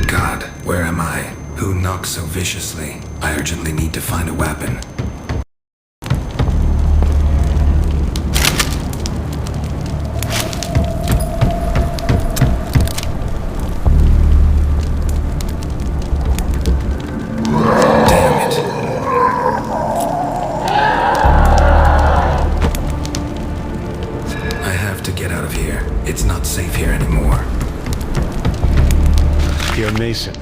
God, where am I? Who knocks so viciously? I urgently need to find a weapon. Mason,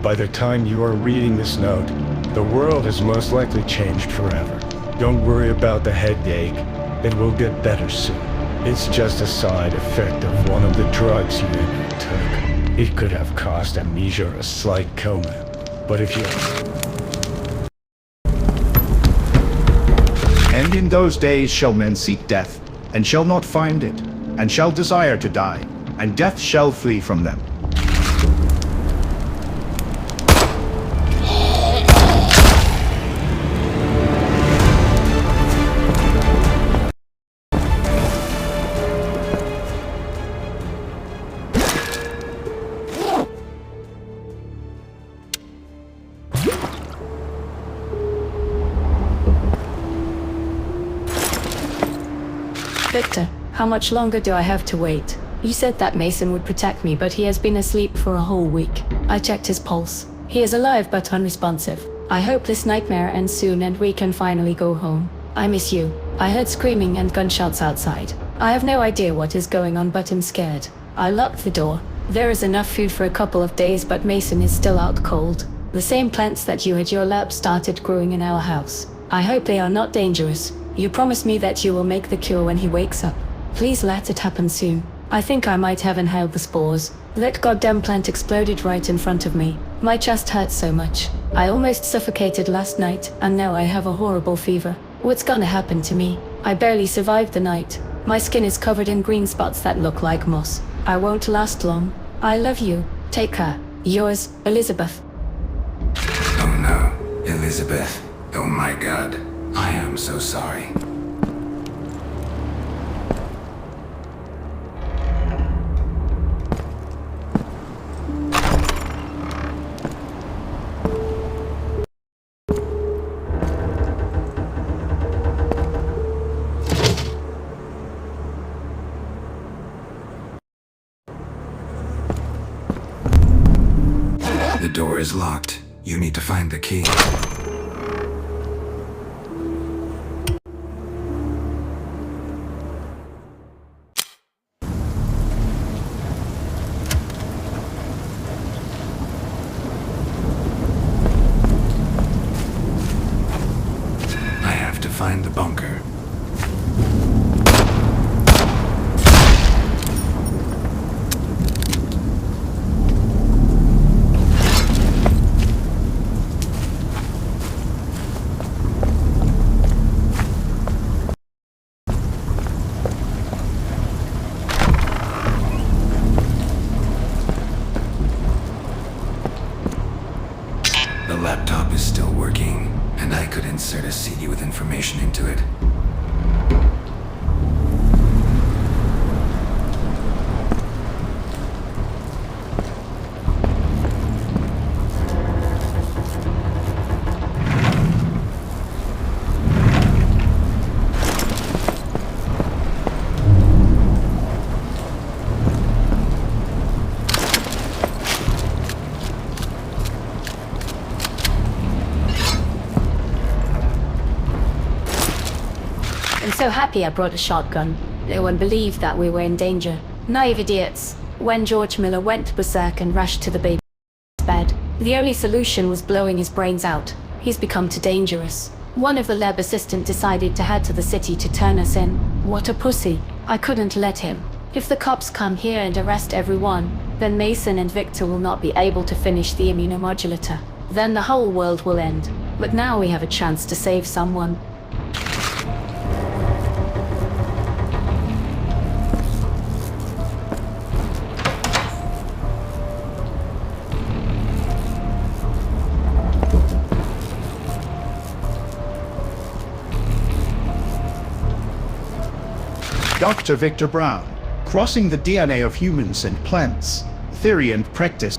by the time you are reading this note, the world has most likely changed forever. Don't worry about the headache. It will get better soon. It's just a side effect of one of the drugs you took. It could have caused amnesia or a slight coma. But if you... And in those days shall men seek death, and shall not find it, and shall desire to die, and death shall flee from them. Victor, how much longer do I have to wait? You said that Mason would protect me, but he has been asleep for a whole week. I checked his pulse. He is alive but unresponsive. I hope this nightmare ends soon and we can finally go home. I miss you. I heard screaming and gunshots outside. I have no idea what is going on, but I'm scared. I locked the door. There is enough food for a couple of days, but Mason is still out cold. The same plants that you had your lab started growing in our house. I hope they are not dangerous. You promised me that you will make the cure when he wakes up. Please let it happen soon. I think I might have inhaled the spores. That goddamn plant exploded right in front of me. My chest hurts so much. I almost suffocated last night, and now I have a horrible fever. What's gonna happen to me? I barely survived the night. My skin is covered in green spots that look like moss. I won't last long. I love you. Take care. Yours, Elizabeth. Oh no, Elizabeth. Oh my God. I am so sorry. The door is locked. You need to find the key. Find the bunker. The laptop is still working, and I could insert a CD with information into it. I'm so happy I brought a shotgun. No one believed that we were in danger. Naive idiots. When George Miller went berserk and rushed to the baby's bed, the only solution was blowing his brains out. He's become too dangerous. One of the lab assistants decided to head to the city to turn us in. What a pussy. I couldn't let him. If the cops come here and arrest everyone, then Mason and Victor will not be able to finish the immunomodulator. Then the whole world will end. But now we have a chance to save someone. Dr. Victor Brown, crossing the DNA of humans and plants, theory and practice.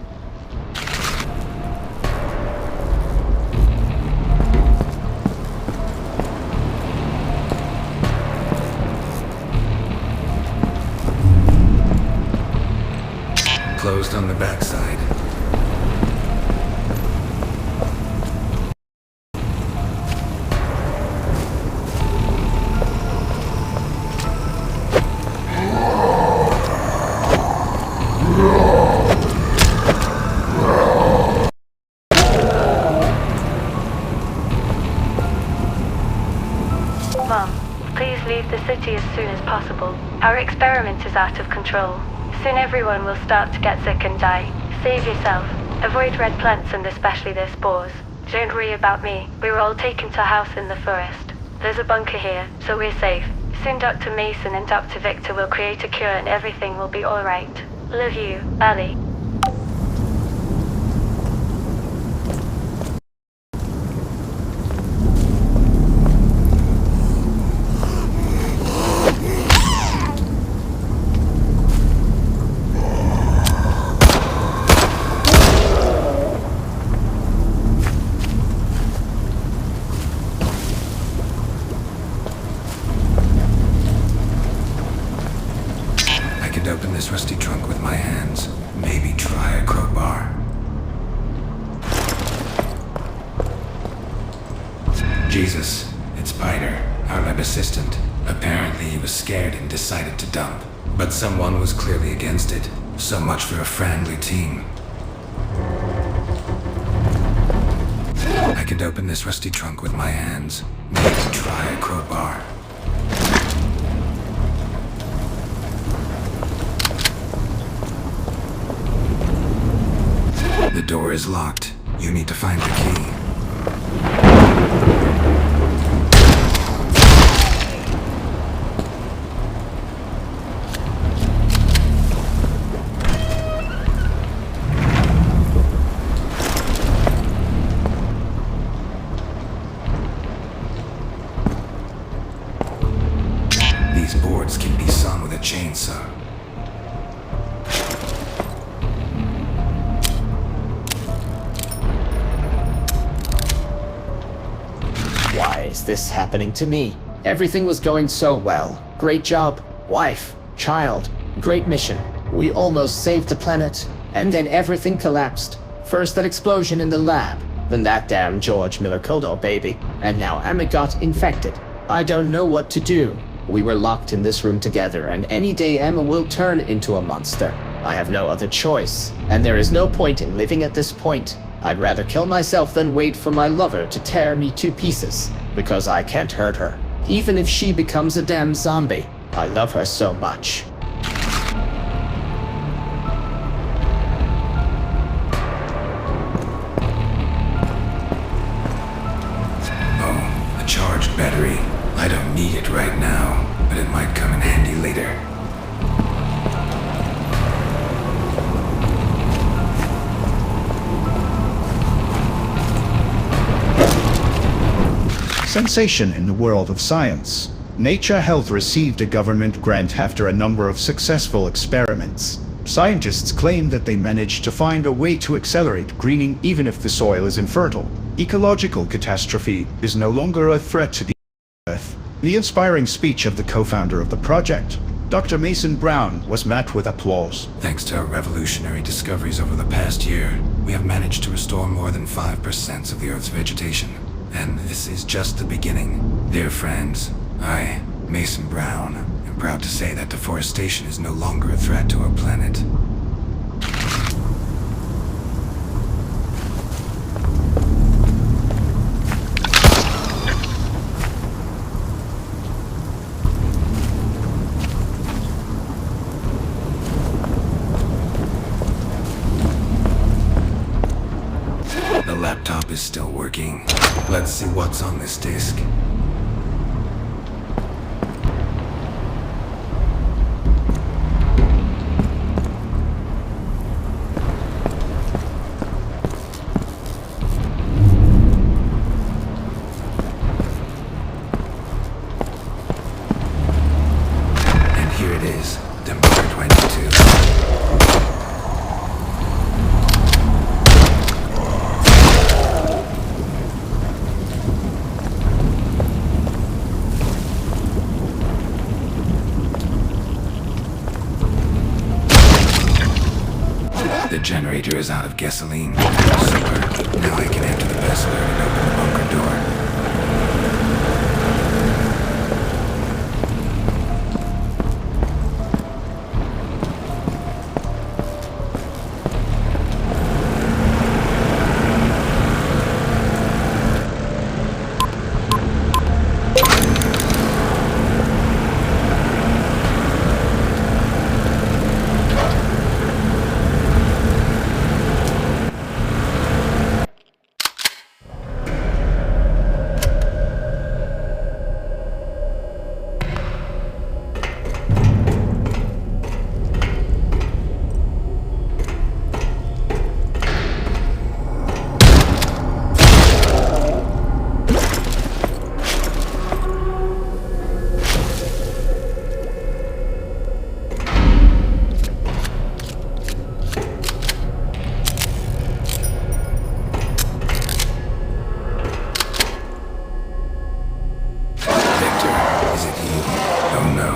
Closed on the backside. Mom, please leave the city as soon as possible. Our experiment is out of control. Soon everyone will start to get sick and die. Save yourself. Avoid red plants and especially their spores. Don't worry about me. We were all taken to a house in the forest. There's a bunker here, so we're safe. Soon Dr. Mason and Dr. Victor will create a cure and everything will be alright. Love you, Ali. I could open this rusty trunk with my hands. Maybe try a crowbar. Jesus, it's Spider, our lab assistant. Apparently he was scared and decided to dump. But someone was clearly against it. So much for a friendly team. I could open this rusty trunk with my hands. Maybe try a crowbar. The door is locked. You need to find the key. These boards can be sawn with a chainsaw. Why is this happening to me? Everything was going so well. Great job, wife, child, great mission. We almost saved the planet, and then everything collapsed. First that explosion in the lab, then that damn George Miller Kodal baby, and now Emma got infected. I don't know what to do. We were locked in this room together, and any day Emma will turn into a monster. I have no other choice, and there is no point in living at this point. I'd rather kill myself than wait for my lover to tear me to pieces, because I can't hurt her, even if she becomes a damn zombie. I love her so much. Oh, a charged battery. I don't need it right now, but it might come in handy later. Sensation in the world of science. Nature Health received a government grant after a number of successful experiments. Scientists claim that they managed to find a way to accelerate greening even if the soil is infertile. Ecological catastrophe is no longer a threat to the Earth. The inspiring speech of the co-founder of the project, Dr. Mason Brown, was met with applause. Thanks to our revolutionary discoveries over the past year, we have managed to restore more than 5% of the Earth's vegetation. And this is just the beginning. Dear friends, I, Mason Brown, am proud to say that deforestation is no longer a threat to our planet. The laptop is still working. Let's see what's on this disk. generator is out of gasoline. Super. Now I can enter the vessel and open the bunker door. Victor, is it you? Oh no.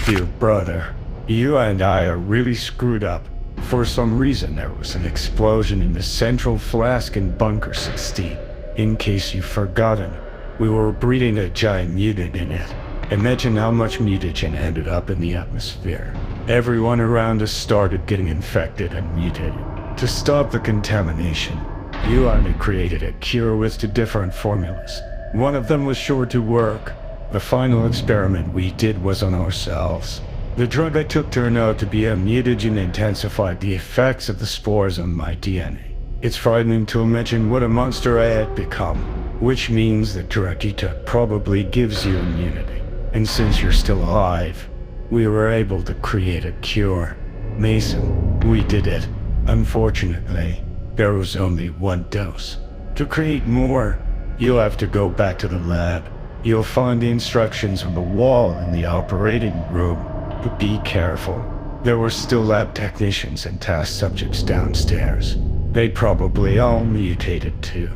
Dear brother, you and I are really screwed up. For some reason, there was an explosion in the central flask in Bunker 16. In case you've forgotten, we were breeding a giant mutant in it. Imagine how much mutagen ended up in the atmosphere. Everyone around us started getting infected and mutated. To stop the contamination, you and I created a cure with 2 different formulas. One of them was sure to work. The final experiment we did was on ourselves. The drug I took turned out to be a mutagen intensified the effects of the spores on my DNA. It's frightening to imagine what a monster I had become, which means the drug you took probably gives you immunity. And since you're still alive, we were able to create a cure. Mason, we did it. Unfortunately, there was only 1 dose. To create more, you'll have to go back to the lab. You'll find the instructions on the wall in the operating room, but be careful. There were still lab technicians and task subjects downstairs. They probably all mutated too.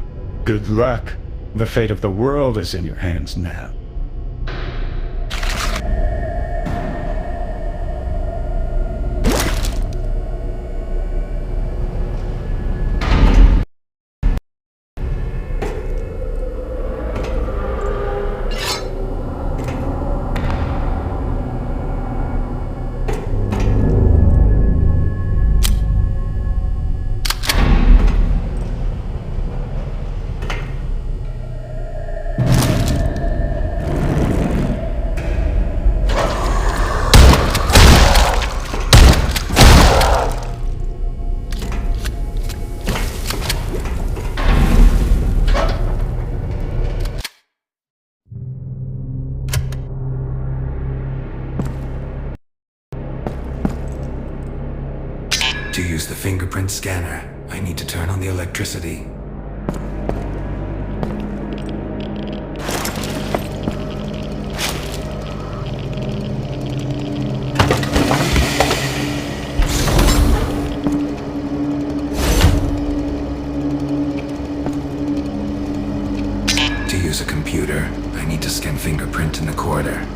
Good luck. The fate of the world is in your hands now. To use the fingerprint scanner, I need to turn on the electricity. To use a computer, I need to scan fingerprint in the corridor.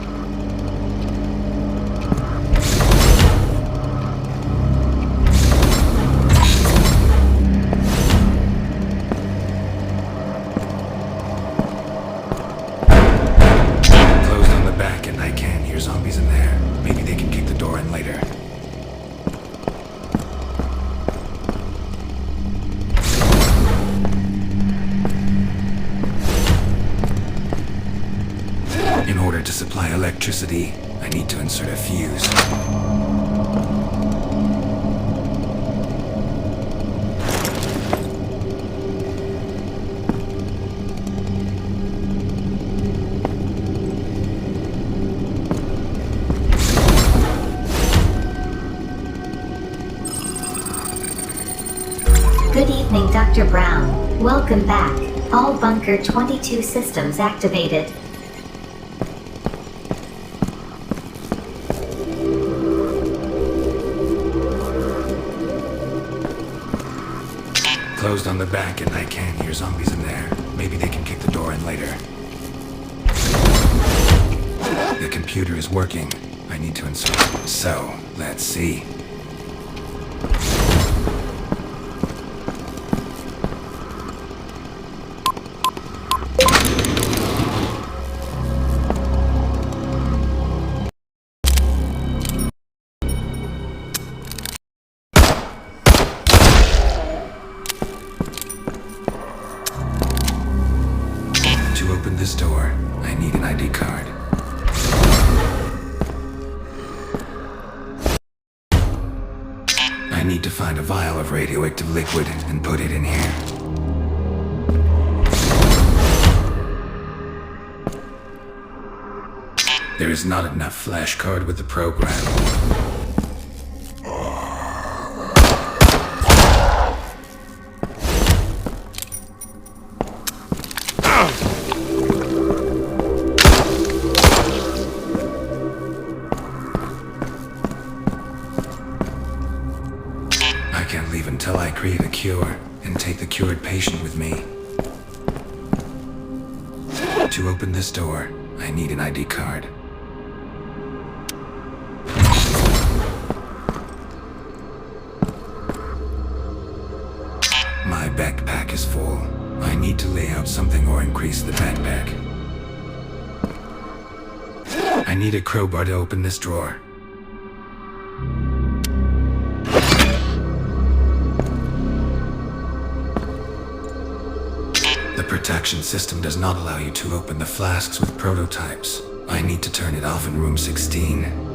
Zombies in there. Maybe they can kick the door in later. to supply electricity. I need to insert a fuse. Good evening, Dr. Brown. Welcome back. All Bunker 22 systems activated. Closed on the back and I can't hear zombies in there. Maybe they can kick the door in later. The computer is working. I need to insert. So, let's see. To open this door, I need an ID card. I need to find a vial of radioactive liquid and put it in here. There is not enough flash card with the program. I can't leave until I create a cure and take the cured patient with me. To open this door, I need an ID card. My backpack is full. I need to lay out something or increase the backpack. I need a crowbar to open this drawer. The protection system does not allow you to open the flasks with prototypes. I need to turn it off in room 16.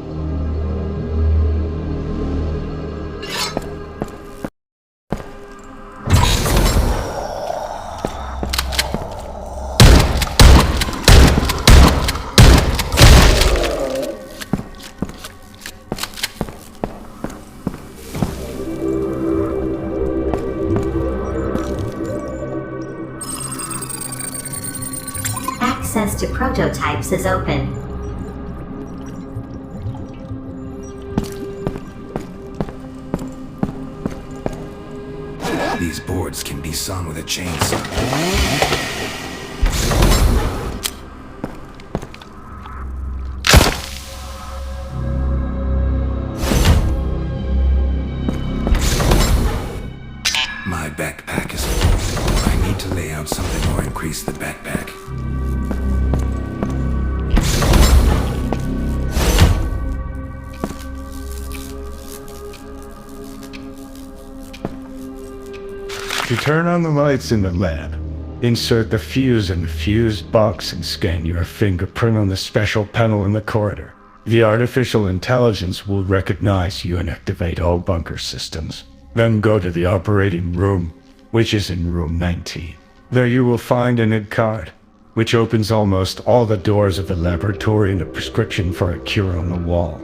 Access to prototypes is open. These boards can be sawn with a chainsaw. My backpack is full. I need to lay out something or increase the backpack. To turn on the lights in the lab, insert the fuse in the fused box and scan your fingerprint on the special panel in the corridor. The artificial intelligence will recognize you and activate all bunker systems. Then go to the operating room, which is in room 19. There you will find an ID card, which opens almost all the doors of the laboratory and a prescription for a cure on the wall.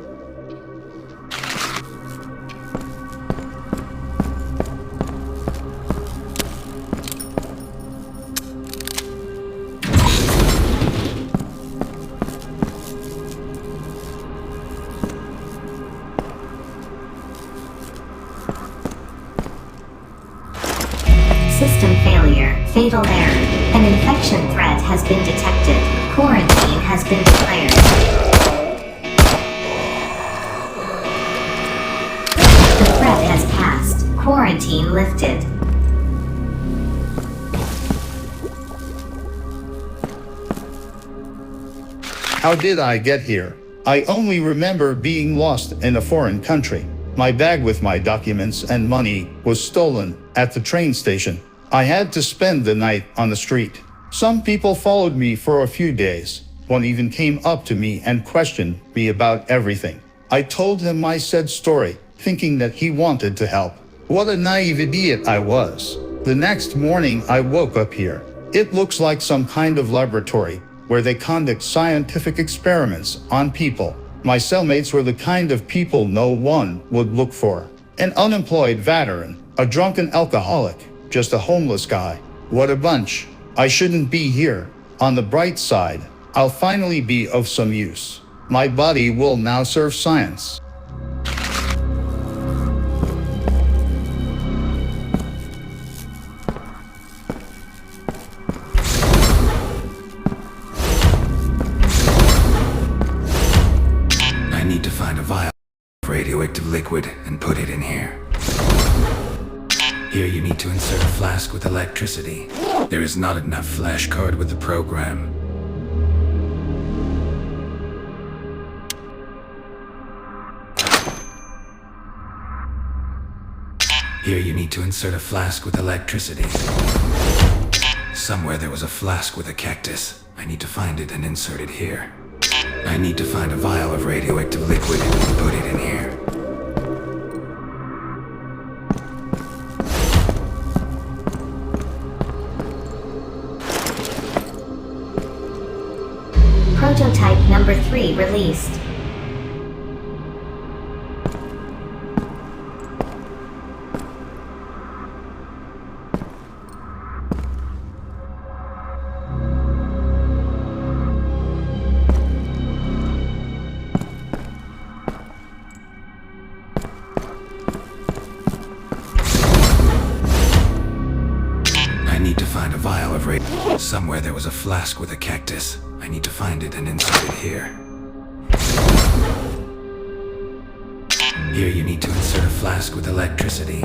System failure. Fatal error. An infection threat has been detected. Quarantine has been declared. The threat has passed. Quarantine lifted. How did I get here? I only remember being lost in a foreign country. My bag with my documents and money was stolen at the train station. I had to spend the night on the street. Some people followed me for a few days, One even came up to me and questioned me about everything. I told him my said story, thinking that he wanted to help. What a naive idiot I was. The next morning I woke up here. It looks like some kind of laboratory where they conduct scientific experiments on people. My cellmates were the kind of people no one would look for. An unemployed veteran, a drunken alcoholic, just a homeless guy. What a bunch. I shouldn't be here. On the bright side, I'll finally be of some use. My body will now serve science. I need to find a vial of radioactive liquid and put it in here. Here you need to insert a flask with electricity. There is not enough flash card with the program. Here you need to insert a flask with electricity. Somewhere there was a flask with a cactus. I need to find it and insert it here. I need to find a vial of radioactive liquid and put it in here. Prototype number 3 released. Somewhere there was a flask with a cactus. I need to find it and insert it here. Here you need to insert a flask with electricity.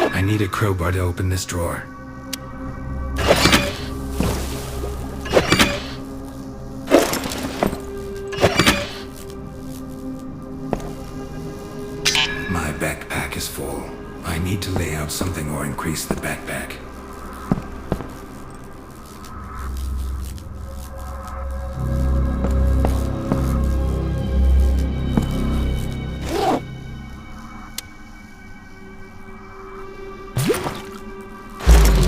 I need a crowbar to open this drawer. My backpack is full. I need to lay out something or increase the backpack.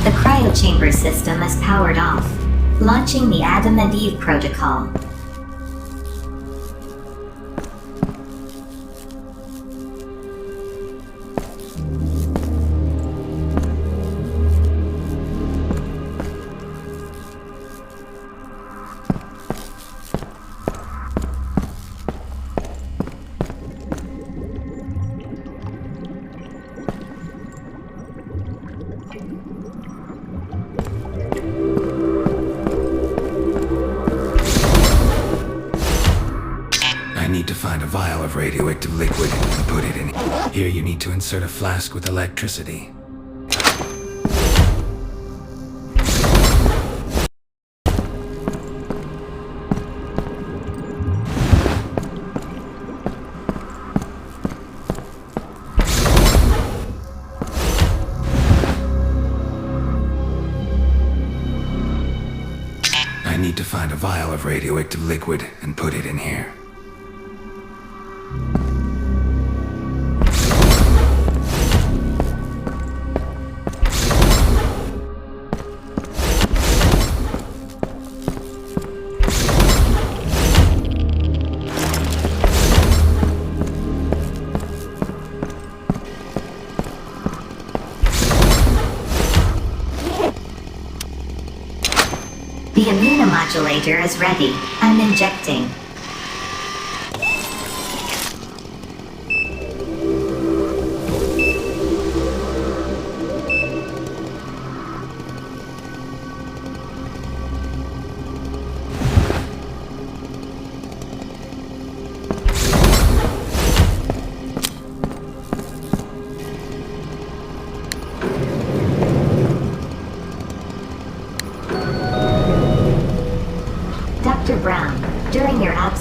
The cryochamber system is powered off. Launching the Adam and Eve protocol. I need to find a vial of radioactive liquid and put it in. Here you need to insert a flask with electricity. I need to find a vial of radioactive liquid and put it in here. The immunomodulator is ready. I'm injecting.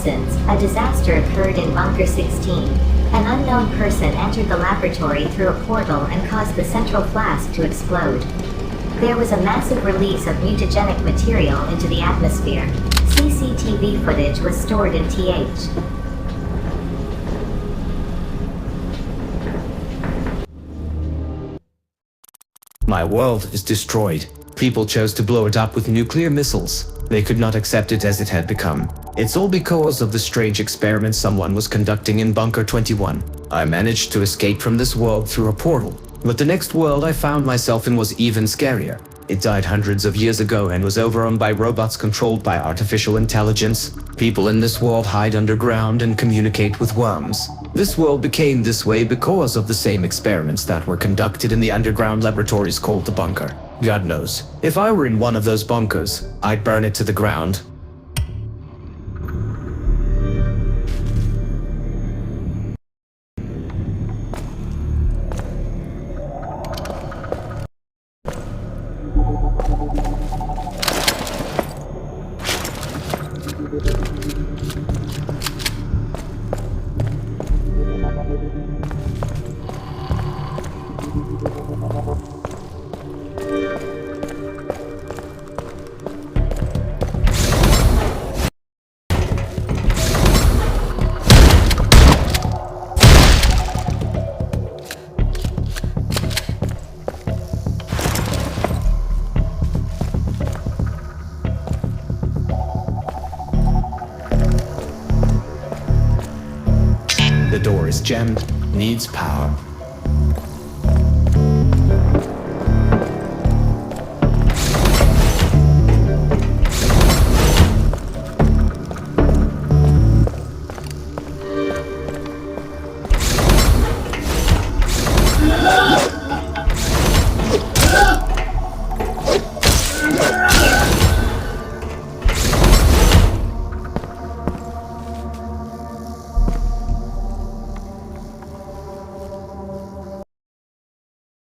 citizens, a disaster occurred in Bunker 16. An unknown person entered the laboratory through a portal and caused the central flask to explode. There was a massive release of mutagenic material into the atmosphere. CCTV footage was stored in TH. My world is destroyed. People chose to blow it up with nuclear missiles. They could not accept it as it had become. It's all because of the strange experiment someone was conducting in Bunker 21. I managed to escape from this world through a portal. But the next world I found myself in was even scarier. It died hundreds of years ago and was overrun by robots controlled by artificial intelligence. People in this world hide underground and communicate with worms. This world became this way because of the same experiments that were conducted in the underground laboratories called the Bunker. God knows, if I were in one of those bunkers, I'd burn it to the ground. The door is jammed, needs power.